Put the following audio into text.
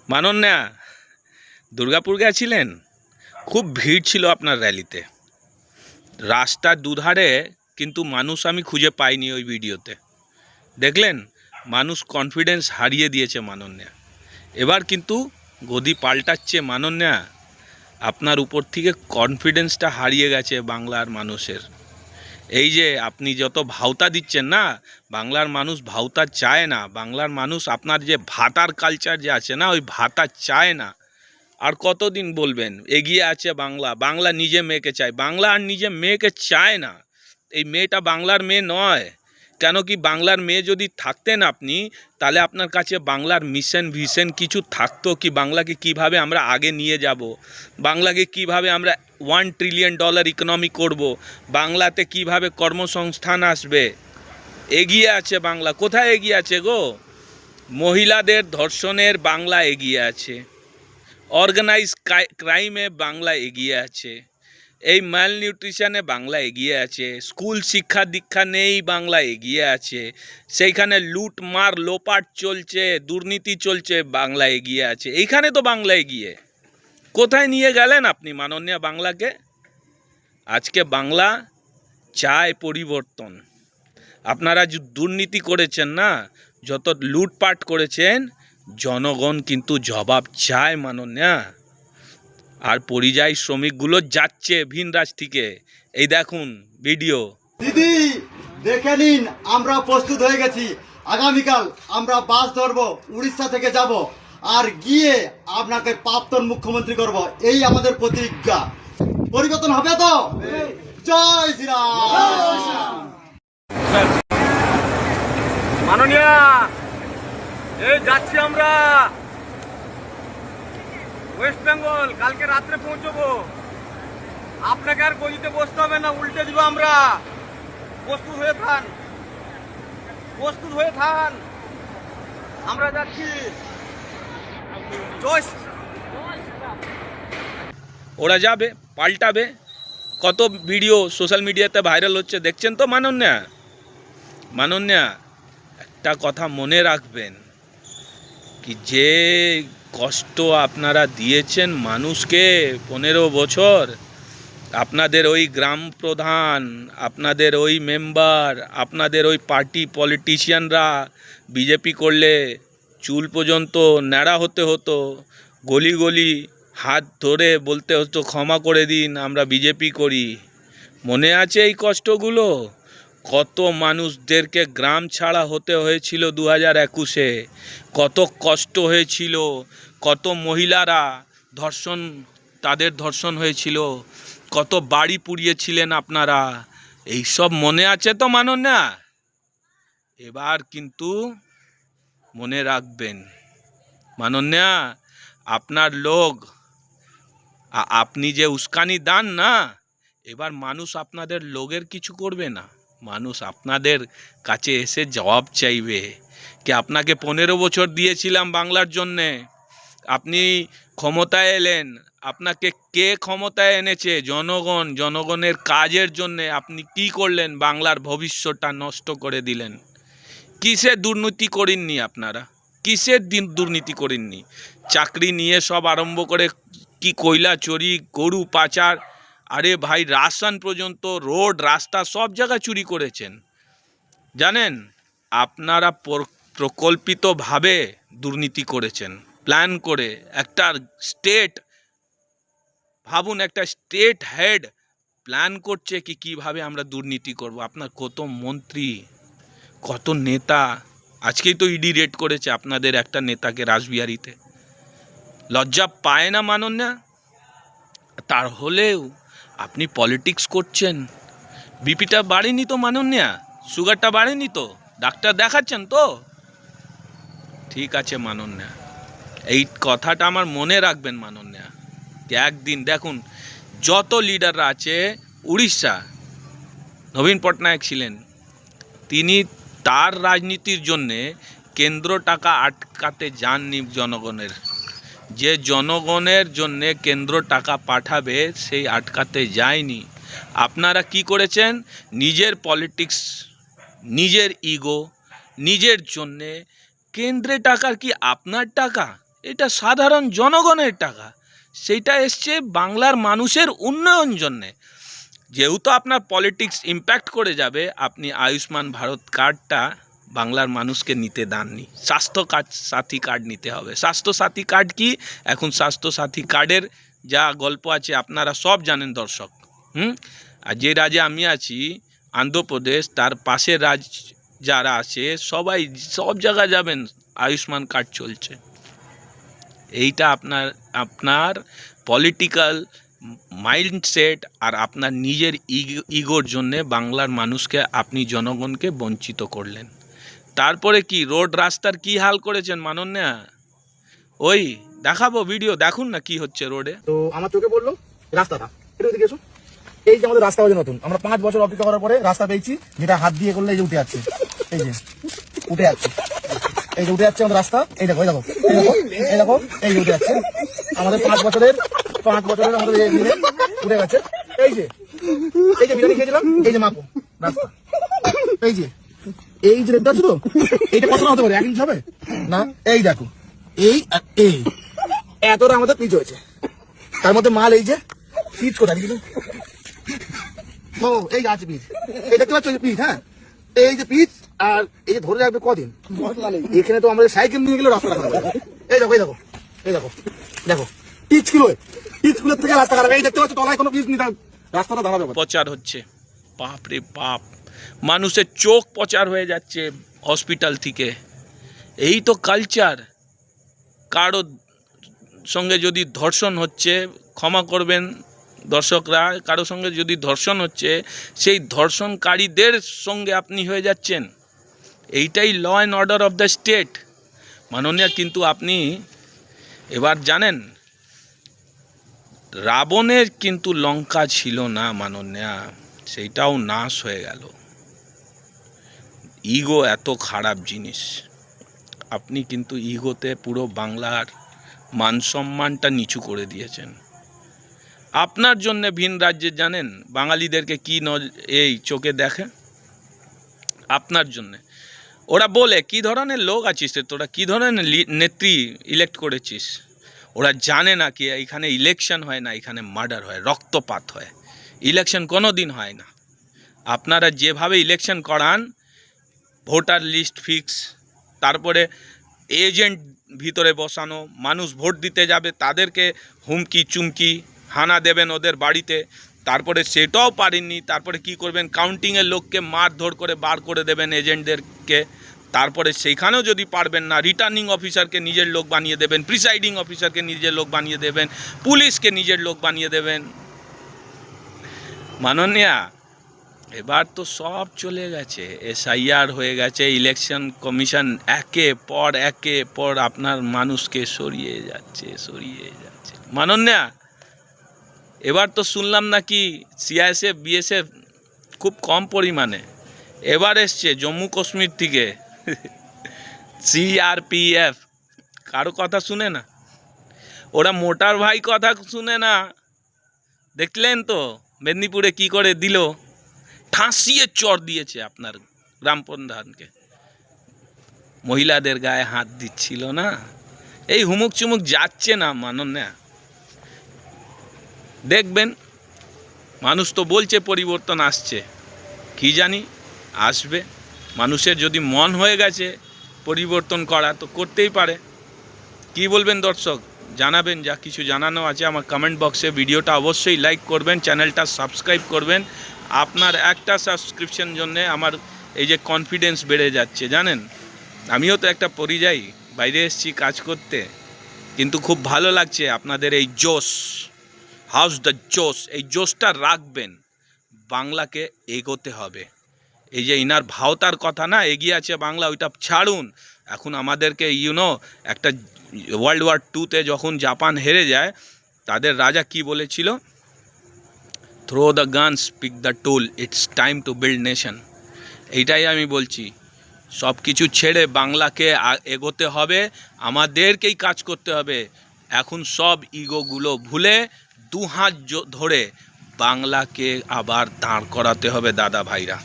মানন্যা দুর্গাপুর গেছিলেন, খুব ভিড় ছিল আপনার র্যালিতে। রাস্তার দুধারে কিন্তু মানুষ আমি খুঁজে পাইনি ওই ভিডিওতে। দেখলেন, মানুষ কনফিডেন্স হারিয়ে দিয়েছে মানন্যা। এবার কিন্তু গদি পাল্টাচ্ছে মানন্যা। আপনার উপর থেকে কনফিডেন্সটা হারিয়ে গেছে বাংলার মানুষের। এই যে আপনি যত ভাওতা দিচ্ছেন না, বাংলার মানুষ ভাওতা চায় না। বাংলার মানুষ আপনার যে ভাতার কালচার যে আছে না, ওই ভাতা চায় না। আর কতদিন বলবেন এগিয়ে আছে বাংলা? বাংলা নিজে মেয়েকে চায়, বাংলা আর নিজে মেয়েকে চায় না। এই মেয়েটা বাংলার মেয়ে নয়। কেন কি বাংলার মেয়ে যদি থাকতেন আপনি, তাহলে আপনার কাছে বাংলার মিশন ভিশন কিছু থাকতো কি? বাংলাকে কিভাবে আমরা আগে নিয়ে যাব, বাংলাকে কিভাবে আমরা $1 ট্রিলিয়ন ইকোনমি করব, বাংলাতে কিভাবে কর্মসংস্থান আসবে। এগিয়ে আছে বাংলা। কোথায় এগিয়ে আছে গো? মহিলাদের ধর্ষণের বাংলা এগিয়ে আছে, অর্গানাইজ ক্রাইমে বাংলা এগিয়ে আছে, এই ম্যাল নিউট্রিশনে বাংলা এগিয়ে আছে, স্কুল শিক্ষা দীক্ষা নেই বাংলা এগিয়ে আছে, সেইখানে লুট মার লোপাট চলছে, দুর্নীতি চলছে, বাংলা এগিয়ে আছে। এইখানে তো বাংলা এগিয়ে। কোথায় নিয়ে গেলেন আপনি মাননীয় বাংলাকে? আজকে বাংলা চায় পরিবর্তন। আপনারা যে দুর্নীতি করেছেন না, যত লুটপাট করেছেন, জনগণ কিন্তু জবাব চায় মাননীয়া। আর পরিযায়ী শ্রমিকগুলো যাচ্ছে ভিন রাজ থেকে। এই দেখুন ভিডিও। দিদি দেখে নিন, আমরা প্রস্তুত হয়ে গেছি। আগামীকাল আমরা বাস ধরবো, উড়িষ্যা থেকে যাব, আর গিয়ে আপনাকে প্রাক্তন মুখ্যমন্ত্রী করব। এই আমাদের প্রতিজ্ঞা। পরিবর্তন হবে তো? জয় শ্রীরাম। মাননীয়া, এই যাচ্ছি আমরা ওয়েস্ট বেঙ্গল। কালকে রাত্রে পৌঁছবো। আপনাকে আর গদিতে বসতে হবে না, উল্টে দিব আমরা। প্রস্তুত হয়ে থান, প্রস্তুত হয়ে থান, আমরা যাচ্ছি। জয় ওরা যাবে, পাল্টাবে। কত ভিডিও সোশ্যাল মিডিয়াতে ভাইরাল হচ্ছে, দেখছেন তো মাননীয়া। মাননীয়া, একটা কথা মনে রাখবেন, কি যে কষ্ট আপনারা দিয়েছেন মানুষকে 15 বছর, আপনাদের ওই গ্রাম প্রধান, আপনাদের ওই মেম্বার, আপনাদের ওই পার্টি পলিটিশিয়ানরা বিজেপি করলে চুল পর্যন্ত ন্যাড়া হতে হতো, গলি গলি হাত ধরে বলতে হতো ক্ষমা করে দিন, আমরা বিজেপি করি। মনে আছে এই কষ্টগুলো? কত মানুষদেরকে গ্রাম ছাড়া হতে হয়েছিল 2021-এ, কত কষ্ট হয়েছিল, কত মহিলারা তাদের ধর্ষণ হয়েছিল, কত বাড়ি পুড়িয়েছিলেন আপনারা। এই সব মনে আছে তো মাননীয়া? এবার কিন্তু মনে রাখবেন মাননীয়া, আপনার লোক, আপনি যে উস্কানি দান না, এবার মানুষ আপনাদের লোকের কিছু করবে না। মানুষ আপনাদের কাছে এসে জবাব চাইবে কি আপনাকে 15 বছর দিয়েছিলাম বাংলার জন্যে, আপনি ক্ষমতায় এলেন, আপনাকে কে ক্ষমতায় এনেছে? জনগণ। জনগণের কাজের জন্যে আপনি কি করলেন? বাংলার ভবিষ্যৎটা নষ্ট করে দিলেন। কিসের দুর্নীতি করেননি আপনারা? কিসের দুর্নীতি করেননি? চাকরি নিয়ে সব আরম্ভ করে কি কয়লা চুরি, গরু পাচার, আরে ভাই রাশন পর্যন্ত, রোড রাস্তা সব জায়গায় চুরি করেছেন। জানেন, আপনারা প্রকল্পিতভাবে দুর্নীতি করেছেন, প্ল্যান করে। একটা স্টেট, ভাবুন, একটা স্টেট হেড প্ল্যান করছে কি কিভাবে আমরা দুর্নীতি করব। আপনার কত মন্ত্রী, কত নেতা। আজকেই তো ইডি রেড করেছে আপনাদের একটা নেতাকে রাসবিহারীতে। লজ্জা পায় না মাননীয়া? তার হলেও আপনি পলিটিক্স করছেন। বিপিটা বাড়েনি তো মাননীয়া? সুগারটা বাড়েনি তো? ডাক্তার দেখাচ্ছেন তো? ঠিক আছে মাননীয়া, এই কথাটা আমার মনে রাখবেন মাননীয়া। একদিন দেখুন, যত লিডাররা আছে, উড়িষ্যা নবীন পটনায়ক ছিলেন, তিনি তার রাজনীতির জন্যে কেন্দ্র টাকা আটকাতে যাননি জনগণের। যে জনগণের জন্যে কেন্দ্র টাকা পাঠাবে সেই আটকাতে যায়নি। আপনারা কি করেছেন? নিজের পলিটিক্স, নিজের ইগো, নিজের জন্যে কেন্দ্রে টাকার কি আপনার টাকা? এটা সাধারণ জনগণের টাকা, সেইটা এসছে বাংলার মানুষের উন্নয়ন জন্যে। যেহেতু আপনার পলিটিক্স ইম্প্যাক্ট করে যাবে, আপনি আয়ুষ্মান ভারত কার্ডটা বাংলার মানুষকে নিতে দেননি। স্বাস্থ্য সাথী কার্ড নিতে হবে। স্বাস্থ্য সাথী কার্ড কি? এখন স্বাস্থ্য সাথী কার্ডের যা গল্প আছে আপনারা সব জানেন দর্শক। আর যে রাজ্যে আমি আছি অন্ধ্রপ্রদেশ, তার পাশের রাজ্য যারা আছে সবাই সব জায়গায় যাবেন আয়ুষ্মান কার্ড চলছে। এইটা আপনার পলিটিক্যাল মাইন্ডসেট আর আপনার নিজের ইগোর জন্যে বাংলার মানুষকে, আপনি জনগণকে বঞ্চিত করলেন। তারপরে কি রোড রাস্তার কি হাল করেছেন মাননীয়া, ওই দেখাবো ভিডিও, দেখুন না কি হচ্ছে রোডে। তো আমার চোখে পড়লো রাস্তাটা, একটু এদিকে এসো। এই যে আমাদের রাস্তা হয়েছে নতুন, আমরা 5 বছর অপেক্ষা করার পরে রাস্তা পেয়েছি, যেটা হাত দিয়ে করলে এই যে উঠে যাচ্ছে, এই যে উঠে যাচ্ছে, এই যে উঠে যাচ্ছে আমাদের রাস্তা। এই দেখো, এই দেখো, এই দেখো, এই দেখো, এই যে উঠে যাচ্ছে আমাদের 5 বছরের আমাদের এই মিলে উঠে গেছে। এই যে বিরিয়ানি খেয়েছিলাম, এই যে মাপো রাস্তা, এই যে দেখতে পাচ্ছ তো, এইটা কতটা হতে পারে? 1 ইঞ্চ হবে না? এই দেখো, এই আর এই এতটা আমাদের পিচ হয়েছে। তার মধ্যে মাল এই যে পিচ কোথায় কিন্তু, ও এই যে আছে পিচ, এই দেখতে পাচ্ছ পিচ। হ্যাঁ, এই যে পিচ, আর এই যে ধরে রাখবে কদিন, এখানে তো আমাদের সাইকেল নিয়ে গেলে রাস্তা খারাপ। এই দেখো, এই দেখো, এই দেখো, দেখো পিচ গুলোর থেকে রাস্তা খারাপ। এই দেখতে পাচ্ছ তলায় কোনো পিচ নেই, রাস্তাটা দাঁড়াবে। প্রচার হচ্ছে, বাপ রে বাপ, মানুষের চোখ প্রচার হয়ে যাচ্ছে হসপিটাল থেকে। এই তো কালচার। কারো সঙ্গে যদি ধর্ষণ হচ্ছে, ক্ষমা করবেন দর্শকরা, কারো সঙ্গে যদি ধর্ষণ হচ্ছে, সেই ধর্ষণকারীদের সঙ্গে আপনি হয়ে যাচ্ছেন। এইটাই law and order of the state মাননীয়। কিন্তু আপনি এবার জানেন, রাবণের কিন্তু লঙ্কা ছিল না মাননীয়া, সেইটাও নাশ হয়ে গেল। ইগো এত খারাপ জিনিস, আপনি কিন্তু ইগোতে পুরো বাংলার মান সম্মানটা নিচু করে দিয়েছেন। আপনার জন্য ভিন রাজ্যে জানেন বাঙালিদেরকে কি এই চোখে দেখে, আপনার জন্য। ওরা বলে কি ধরনের লোক আছিস রে তোরা, কি ধরনের নেত্রী ইলেক্ট করেছিস। ওরা জানে না কি এখানে ইলেকশন হয় না, এখানে মার্ডার হয়, রক্তপাত হয়, ইলেকশন কোনো দিন হয় না। আপনারা যেভাবে ইলেকশন করান, ভোটার লিস্ট ফিক্স, তারপরে এজেন্ট ভিতরে বসানো, মানুষ ভোট দিতে যাবে তাদেরকে হুমকি চুমকি হানা দেবেন ওদের বাড়িতে, তারপরে সেটাও পারেননি। তারপরে কি করবেন, কাউন্টিংয়ের লোককে মারধর করে বার করে দেবেন এজেন্টদেরকে। তারপরে সেইখানেও যদি পারবেন না, রিটার্নিং অফিসারকে নিজের লোক বানিয়ে দেবেন, প্রিসাইডিং অফিসারকে নিজের লোক বানিয়ে দেবেন, পুলিশকে নিজের লোক বানিয়ে দেবেন। মাননীয়া, এবার তো সব চলে গেছে, SIR হয়ে গেছে, ইলেকশন কমিশন একে পর আপনার মানুষকে সরিয়ে যাচ্ছে। মাননীয়া, এবার তো শুনলাম নাকি CISF BSF খুব কম পরিমাণে, এবার এসছে জম্মু কাশ্মীর থেকে CRPF। কারো কথা শুনে না, ওরা মোটার ভাই কথা শুনে না। দেখলেন তো মেদিনীপুরে কি করে দিল, ঠাঁসিয়ে চর দিয়েছে আপনার গ্রাম প্রধানকে। মহিলাদের গায়ে হাত দিচ্ছিল না, এই হুমুক চুমুক যাচ্ছে না মাননীয়া। দেখবেন মানুষ তো বলছে পরিবর্তন আসছে, কি জানি আসবে। মানুষের যদি মন হয়ে গেছে পরিবর্তন করা, তো করতেই পারে। কি বলবেন দর্শক, জানাবেন, যা কিছু জানানো আছে আমার কমেন্ট বক্সে। ভিডিওটা অবশ্যই লাইক করবেন, চ্যানেলটা সাবস্ক্রাইব করবেন। আপনার একটা সাবস্ক্রিপশন জন্যে আমার এই যে কনফিডেন্স বেড়ে যাচ্ছে জানেন। আমিও তো একটা পরিযায়ী, বাইরে এসেছি কাজ করতে, কিন্তু খুব ভালো লাগছে আপনাদের এই জোশ, হাউস দ্য জোশ, এই জোশটা রাখবেন। বাংলাকে এগোতে হবে। এই যে ইনার ভাওতার কথা না, এগিয়ে আছে বাংলা, ওইটা ছাড়ুন। এখন আমাদেরকে একটা World War II যখন জাপান হেরে যায়, তাদের রাজা কি বলেছিল, throw the guns, pick the tool, it's time to build nation. এইটাই আমি বলছি, সব কিছু ছেড়ে বাংলাকে এগোতে হবে, আমাদেরকেই কাজ করতে হবে। এখন সব ইগোগুলো ভুলে দু হাত ধরে বাংলাকে আবার দাঁড় করাতে হবে দাদা ভাইরা।